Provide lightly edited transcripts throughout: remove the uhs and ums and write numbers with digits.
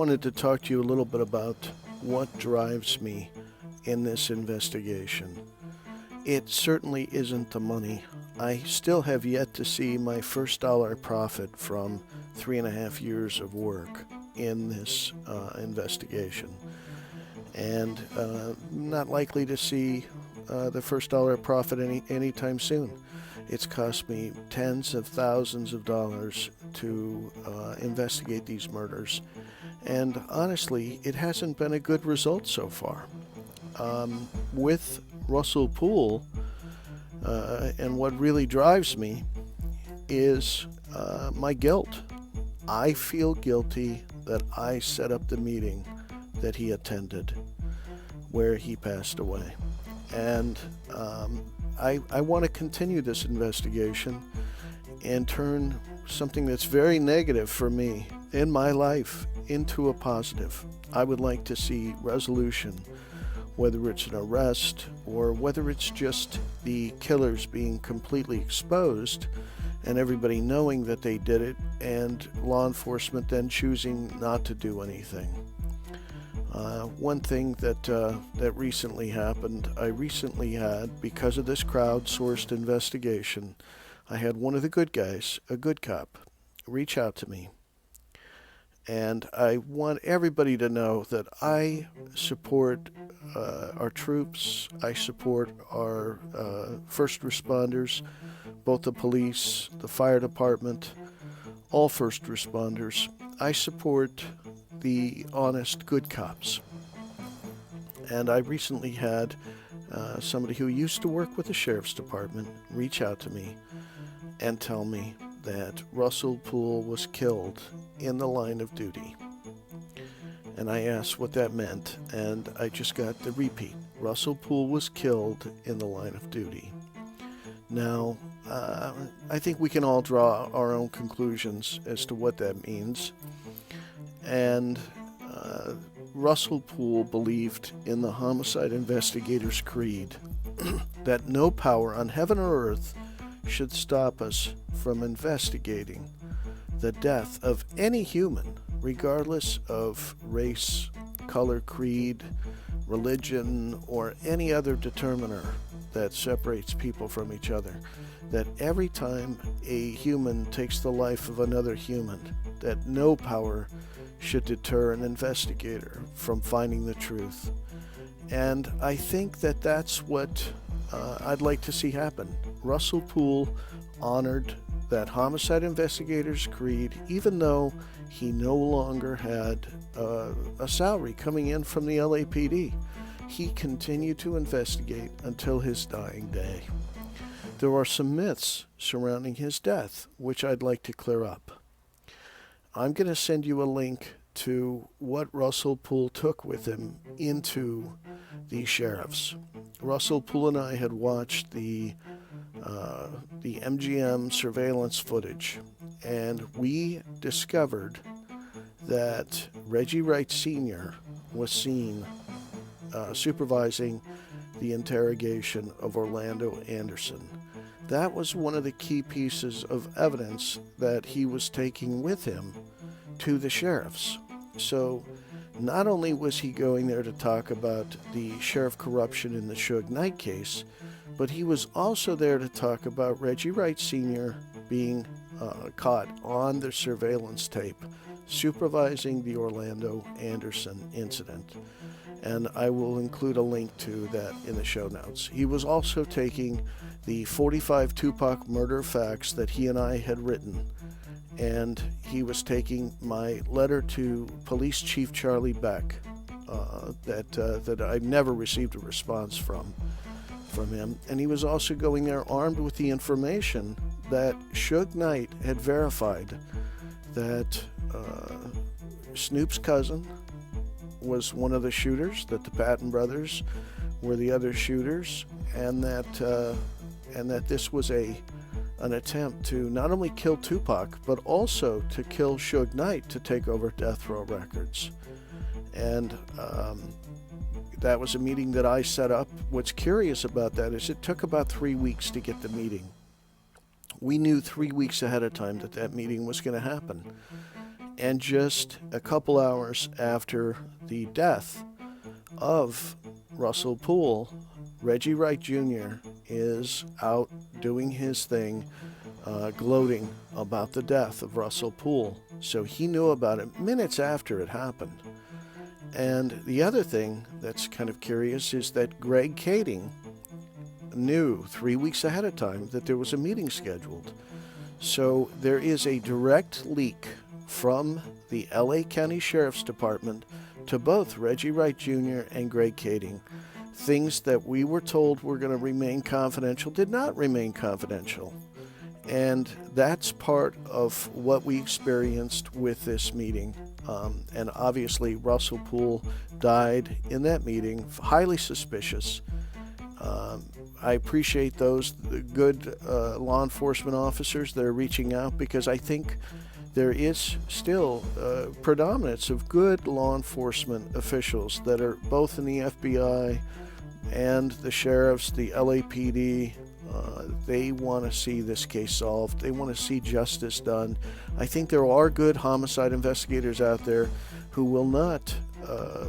wanted to talk to you a little bit about what drives me in this investigation. It certainly isn't the money. I still have yet to see my first dollar profit from 3.5 years of work in this investigation. And not likely to see the first dollar profit anytime soon. It's cost me tens of thousands of dollars to investigate these murders. And honestly, it hasn't been a good result so far. With Russell Poole, and what really drives me is my guilt. I feel guilty that I set up the meeting that he attended where he passed away. And I want to continue this investigation and turn something that's very negative for me in my life into a positive. I would like to see resolution, whether it's an arrest or whether it's just the killers being completely exposed and everybody knowing that they did it and law enforcement then choosing not to do anything. One thing that recently happened, I recently had, because of this crowdsourced investigation, I had one of the good guys, a good cop, reach out to me. And I want everybody to know that I support our troops, I support our first responders, both the police, the fire department, all first responders. I support the honest, good cops. And I recently had somebody who used to work with the sheriff's department reach out to me and tell me that Russell Poole was killed in the line of duty. And I asked what that meant, and I just got the repeat. Russell Poole was killed in the line of duty. Now, I think we can all draw our own conclusions as to what that means. And Russell Poole believed in the homicide investigator's creed that no power on heaven or earth should stop us from investigating the death of any human, regardless of race, color, creed, religion, or any other determiner that separates people from each other. That every time a human takes the life of another human, that no power should deter an investigator from finding the truth. And I think that that's what I'd like to see happen. Russell Poole honored that homicide investigator's creed, even though he no longer had a salary coming in from the LAPD. He continued to investigate until his dying day. There are some myths surrounding his death, which I'd like to clear up. I'm going to send you a link to what Russell Poole took with him into the sheriffs. Russell Poole and I had watched the MGM surveillance footage, and we discovered that Reggie Wright Sr. was seen supervising the interrogation of Orlando Anderson. That was one of the key pieces of evidence that he was taking with him to the sheriffs. So not only was he going there to talk about the sheriff corruption in the Suge Knight case, but he was also there to talk about Reggie Wright Sr. being caught on the surveillance tape supervising the Orlando Anderson incident. And I will include a link to that in the show notes. He was also taking the 45 Tupac murder facts that he and I had written, and he was taking my letter to Police Chief Charlie Beck that I never received a response from him. And he was also going there armed with the information that Suge Knight had verified that Snoop's cousin was one of the shooters, that the Patton brothers were the other shooters, and that this was an attempt to not only kill Tupac, but also to kill Suge Knight to take over Death Row Records. And that was a meeting that I set up. What's curious about that is it took about 3 weeks to get the meeting. We knew 3 weeks ahead of time that meeting was going to happen. And just a couple hours after the death of Russell Poole, Reggie Wright Jr. is out doing his thing, gloating about the death of Russell Poole. So he knew about it minutes after it happened. And the other thing that's kind of curious is that Greg Kading knew 3 weeks ahead of time that there was a meeting scheduled. So there is a direct leak from the LA County Sheriff's Department to both Reggie Wright Jr. and Greg Kading. Things that we were told were going to remain confidential did not remain confidential. And that's part of what we experienced with this meeting. And obviously, Russell Poole died in that meeting, highly suspicious. I appreciate those good law enforcement officers that are reaching out, because I think there is still predominance of good law enforcement officials that are both in the FBI and the sheriffs, the LAPD. They want to see this case solved. They want to see justice done. I think there are good homicide investigators out there who will not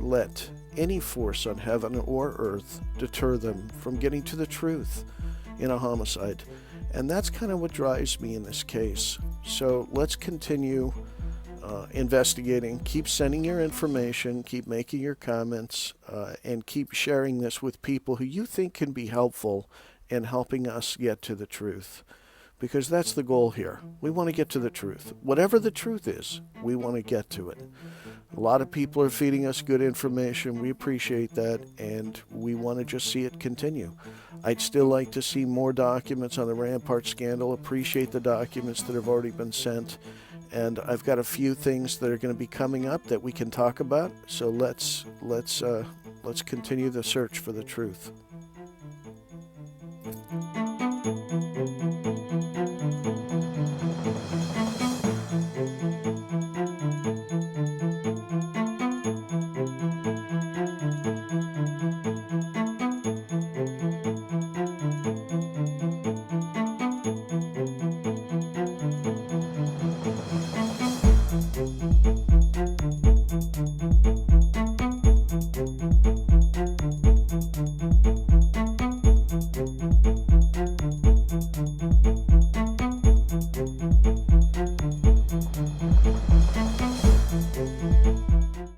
let any force on heaven or earth deter them from getting to the truth in a homicide. And that's kind of what drives me in this case. So let's continue investigating. Keep sending your information, keep making your comments, and keep sharing this with people who you think can be helpful in helping us get to the truth. Because that's the goal here. We want to get to the truth. Whatever the truth is, we want to get to it. A lot of people are feeding us good information. We appreciate that, and we want to just see it continue. I'd still like to see more documents on the Rampart scandal. Appreciate the documents that have already been sent. And I've got a few things that are going to be coming up that we can talk about. So let's continue the search for the truth.